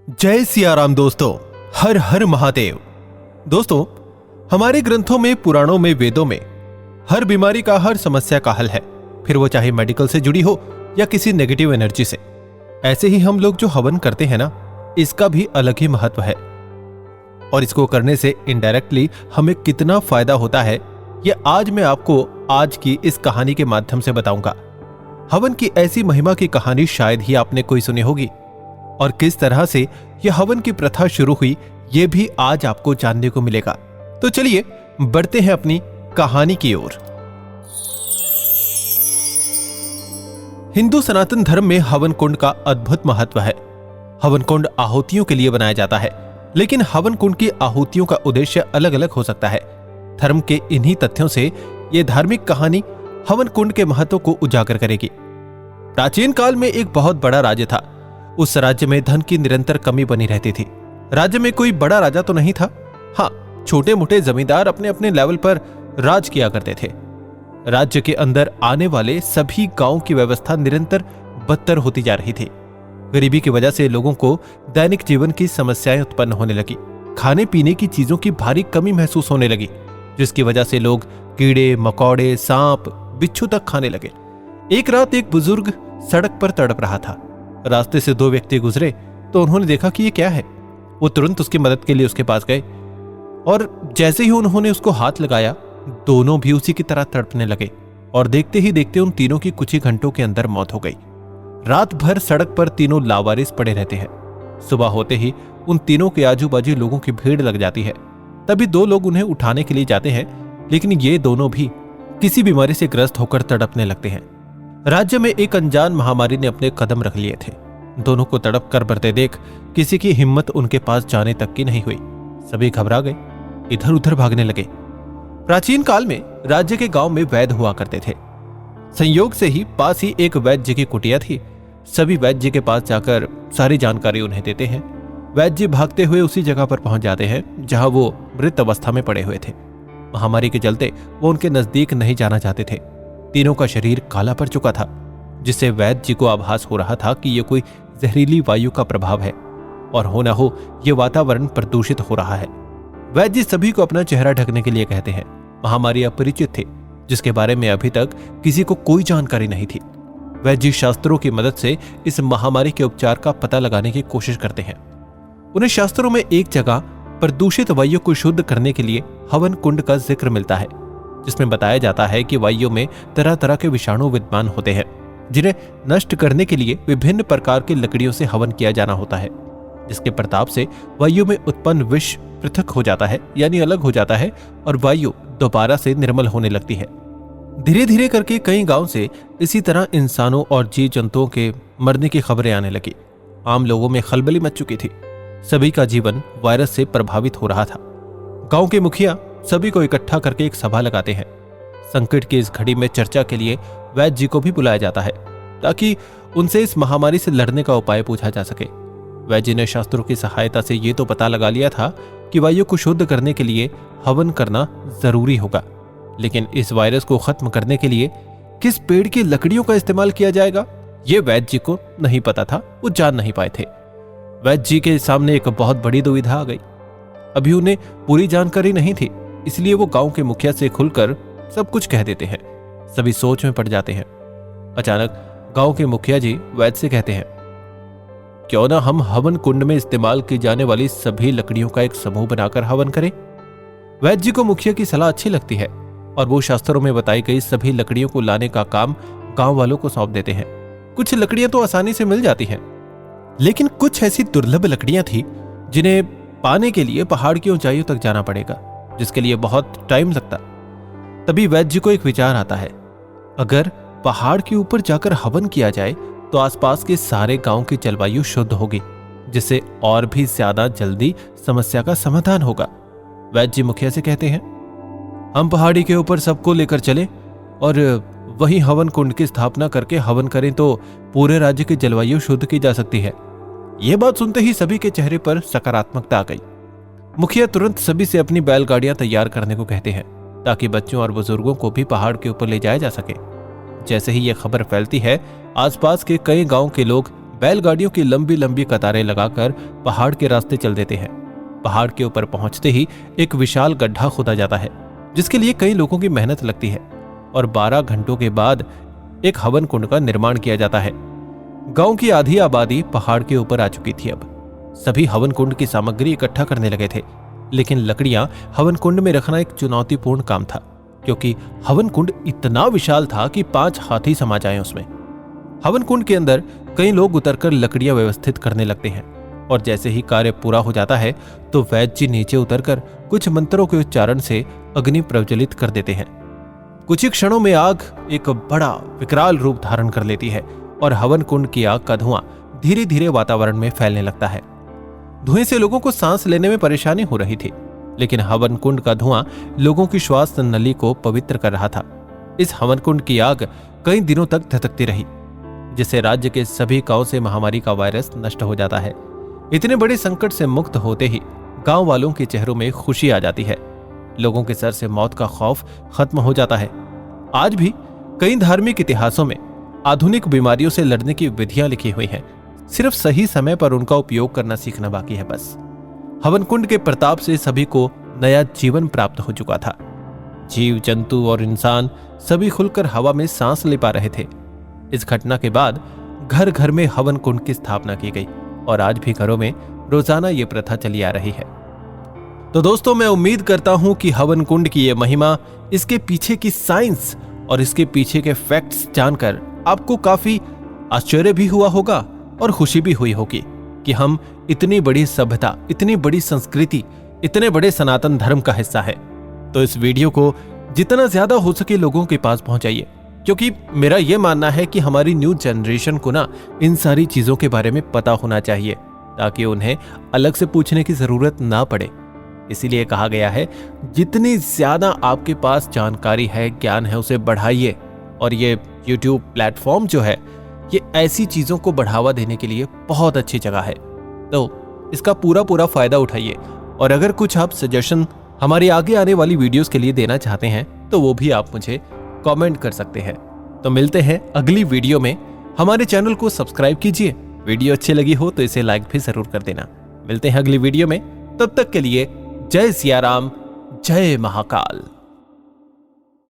जय सिया राम दोस्तों, हर हर महादेव। दोस्तों, हमारे ग्रंथों में, पुराणों में, वेदों में हर बीमारी का, हर समस्या का हल है, फिर वो चाहे मेडिकल से जुड़ी हो या किसी नेगेटिव एनर्जी से। ऐसे ही हम लोग जो हवन करते हैं ना, इसका भी अलग ही महत्व है और इसको करने से इनडायरेक्टली हमें कितना फायदा होता है, ये आज मैं आपको आज की इस कहानी के माध्यम से बताऊंगा। हवन की ऐसी महिमा की कहानी शायद ही आपने कोई सुनी होगी और किस तरह से यह हवन की प्रथा शुरू हुई, ये भी आज आपको जानने को मिलेगा। तो चलिए बढ़ते हैं अपनी कहानी की ओर। हिंदू सनातन धर्म में हवन कुंड का अद्भुत महत्व है। हवन कुंड आहुतियों के लिए बनाया जाता है, लेकिन हवन कुंड की आहुतियों का उद्देश्य अलग अलग हो सकता है। धर्म के इन्हीं तथ्यों से यह धार्मिक कहानी हवन कुंड के महत्व को उजागर करेगी। प्राचीन काल में एक बहुत बड़ा राज्य था। उस राज्य में धन की निरंतर कमी बनी रहती थी। राज्य में कोई बड़ा राजा तो नहीं था, हाँ, छोटे मोटे जमींदार अपने अपने लेवल पर राज किया करते थे। राज्य के अंदर आने वाले सभी गांवों की व्यवस्था निरंतर बदतर होती जा रही थी। गरीबी की वजह से लोगों को दैनिक जीवन की समस्याएं उत्पन्न होने लगी। खाने पीने की चीजों की भारी कमी महसूस होने लगी, जिसकी वजह से लोग कीड़े मकौड़े, सांप, बिच्छू तक खाने लगे। एक रात एक बुजुर्ग सड़क पर तड़प रहा था। रास्ते से दो व्यक्ति गुजरे तो उन्होंने देखा कि ये क्या है। वो तुरंत उसकी मदद के लिए उसके पास गए और जैसे ही उन्होंने उसको हाथ लगाया, दोनों भी उसी की तरह तड़पने लगे और देखते ही देखते उन तीनों की कुछ ही घंटों के अंदर मौत हो गई। रात भर सड़क पर तीनों लावारिस पड़े रहते हैं। सुबह होते ही उन तीनों के आजू बाजू लोगों की भीड़ लग जाती है। तभी दो लोग उन्हें उठाने के लिए जाते हैं, लेकिन ये दोनों भी किसी बीमारी से ग्रस्त होकर तड़पने लगते हैं। राज्य में एक अनजान महामारी ने अपने कदम रख लिए थे। दोनों को तड़प कर मरते देख किसी की हिम्मत उनके पास जाने तक की नहीं हुई। सभी घबरा गए, इधर उधर भागने लगे। प्राचीन काल में राज्य के गांव में वैद्य हुआ करते थे। संयोग से ही पास ही एक वैद्य जी की कुटिया थी। सभी वैद्य जी के पास जाकर सारी जानकारी उन्हें देते हैं। वैद्य जी भागते हुए उसी जगह पर पहुंच जाते हैं जहां वो मृत अवस्था में पड़े हुए थे। महामारी के चलते वो उनके नजदीक नहीं जाना चाहते थे। तीनों का शरीर काला पड़ चुका था, जिससे वैद्य जी को आभास हो रहा था कि यह कोई जहरीली वायु का प्रभाव है और हो न हो यह वातावरण प्रदूषित हो रहा है। वैद्य जी सभी को अपना चेहरा ढकने के लिए कहते हैं। महामारी अपरिचित थी, जिसके बारे में अभी तक किसी को कोई जानकारी नहीं थी। वैद्य जी शास्त्रों की मदद से इस महामारी के उपचार का पता लगाने की कोशिश करते हैं। उन्हें शास्त्रों में एक जगह प्रदूषित वायु को शुद्ध करने के लिए हवन कुंड का जिक्र मिलता है, जिसमें बताया जाता है कि वायु में तरह तरह के विषाणु विद्यमान होते हैं, जिन्हें नष्ट करने के लिए विभिन्न प्रकार की लकड़ियों से हवन किया जाना होता है, जिसके प्रताप से वायु में उत्पन्न विष पृथक हो जाता है, यानी अलग हो जाता है और वायु दोबारा से निर्मल होने लगती है। धीरे धीरे करके कई गांव से इसी तरह इंसानों और जीव जंतुओं के मरने की खबरें आने लगी। आम लोगों में खलबली मच चुकी थी। सभी का जीवन वायरस से प्रभावित हो रहा था। गांव के मुखिया सभी को इकट्ठा करके एक सभा लगाते हैं। संकट की इस घड़ी में चर्चा के लिए वैद्य जी को भी बुलाया जाता है, ताकि उनसे इस महामारी से लड़ने का उपाय पूछा जा सके। वैद्य जी ने शास्त्रों की सहायता से ये तो पता लगा लिया था कि वायु को शुद्ध करने के लिए हवन करना जरूरी होगा, लेकिन इस वायरस को खत्म करने के लिए किस पेड़ की लकड़ियों का इस्तेमाल किया जाएगा, ये वैद्य जी को नहीं पता था, वो जान नहीं पाए थे। वैद्य जी के सामने एक बहुत बड़ी दुविधा आ गई। अभी उन्हें पूरी जानकारी नहीं थी, इसलिए वो गांव के मुखिया से खुलकर सब कुछ कह देते हैं। सभी सोच में पड़ जाते हैं। अचानक गांव के मुखिया जी वैद्य से कहते हैं, क्यों ना हम हवन कुंड में इस्तेमाल की जाने वाली सभी लकड़ियों का एक समूह बनाकर हवन करें। वैद्य जी को मुखिया की सलाह अच्छी लगती है और वो शास्त्रों में बताई गई सभी लकड़ियों को लाने का काम गांव वालों को सौंप देते हैं। कुछ लकड़ियां तो आसानी से मिल जाती हैं, लेकिन कुछ ऐसी दुर्लभ लकड़ियां थी जिन्हें पाने के लिए पहाड़ की ऊंचाइयों तक जाना पड़ेगा, जिसके लिए बहुत टाइम लगता। तभी वैद्य जी को एक विचार आता है, अगर पहाड़ के ऊपर जाकर हवन किया जाए तो आसपास के सारे गांव की जलवायु शुद्ध होगी, जिससे और भी ज्यादा जल्दी समस्या का समाधान होगा। वैद्य जी मुखिया से कहते हैं, हम पहाड़ी के ऊपर सबको लेकर चले और वहीं हवन कुंड की स्थापना करके हवन करें तो पूरे राज्य की जलवायु शुद्ध की जा सकती है। यह बात सुनते ही सभी के चेहरे पर सकारात्मकता आ गई। मुखिया तुरंत सभी से अपनी बैलगाड़ियां तैयार करने को कहते हैं, ताकि बच्चों और बुजुर्गों को भी पहाड़ के ऊपर ले जाया जा सके। जैसे ही यह खबर फैलती है, आसपास के कई गांव के लोग बैलगाड़ियों की लंबी लंबी कतारें लगाकर पहाड़ के रास्ते चल देते हैं। पहाड़ के ऊपर पहुंचते ही एक विशाल गड्ढा खोदा जाता है, जिसके लिए कई लोगों की मेहनत लगती है, और 12 घंटों के बाद एक हवन कुंड का निर्माण किया जाता है। गांव की आधी आबादी पहाड़ के ऊपर आ चुकी थी। अब सभी हवन कुंड की सामग्री इकट्ठा करने लगे थे, लेकिन लकड़ियां हवन कुंड में रखना एक चुनौतीपूर्ण काम था, क्योंकि हवन कुंड इतना विशाल था कि 5 हाथी समा जाएं उसमें। हवन कुंड के अंदर कई लोग उतरकर लकड़ियां व्यवस्थित करने लगते हैं, और जैसे ही कार्य पूरा हो जाता है तो वैद्य जी नीचे उतरकर कुछ मंत्रों के उच्चारण से अग्नि प्रज्वलित कर देते हैं। कुछ ही क्षणों में आग एक बड़ा विकराल रूप धारण कर लेती है, और हवन कुंड की आग का धुआं धीरे धीरे वातावरण में फैलने लगता है। धुएं से लोगों को सांस लेने में परेशानी हो रही थी, लेकिन हवन कुंड का धुआं लोगों की श्वास नली को पवित्र कर रहा था। इस हवन कुंड की आग कई दिनों तक धधकती रही, जिससे राज्य के सभी गांव से महामारी का वायरस नष्ट हो जाता है। इतने बड़े संकट से मुक्त होते ही गांव वालों के चेहरों में खुशी आ जाती है। लोगों के सर से मौत का खौफ खत्म हो जाता है। आज भी कई धार्मिक इतिहासों में आधुनिक बीमारियों से लड़ने की विधियां लिखी हुई हैं, सिर्फ सही समय पर उनका उपयोग करना सीखना बाकी है बस। हवन कुंड के प्रताप से सभी को नया जीवन प्राप्त हो चुका था। जीव जंतु और इंसान सभी खुलकर हवा में सांस ले पा रहे थे। इस घटना के बाद घर घर में हवन कुंड की स्थापना की गई, और आज भी घरों में रोजाना ये प्रथा चली आ रही है। तो दोस्तों, मैं उम्मीद करता हूं कि हवन कुंड की ये महिमा, इसके पीछे की साइंस और इसके पीछे के फैक्ट्स जानकर आपको काफी आश्चर्य भी हुआ होगा और खुशी भी हुई होगी कि हम इतनी बड़ी सभ्यता, इतनी बड़ी संस्कृति, इतने बड़े सनातन धर्म का हिस्सा है। तो इस वीडियो को जितना ज्यादा हो सके लोगों के पास पहुंचाइए, क्योंकि मेरा यह मानना है कि हमारी न्यू जनरेशन को ना इन सारी चीजों के बारे में पता होना चाहिए, ताकि उन्हें अलग से पूछने की जरूरत ना पड़े। इसीलिए कहा गया है, जितनी ज्यादा आपके पास जानकारी है, ज्ञान है, उसे बढ़ाइए। और ये YouTube प्लेटफॉर्म जो है, ये ऐसी चीजों को बढ़ावा देने के लिए बहुत अच्छी जगह है, तो इसका पूरा फायदा उठाइए। और अगर कुछ आप सजेशन हमारी आगे आने वाली वीडियोस के लिए देना चाहते हैं, तो वो भी आप मुझे कमेंट कर सकते हैं। तो मिलते हैं अगली वीडियो में। हमारे चैनल को सब्सक्राइब कीजिए। वीडियो अच्छी लगी हो तो इसे लाइक भी जरूर कर देना। मिलते हैं अगली वीडियो में, तब तक के लिए जय सिया राम, जय महाकाल।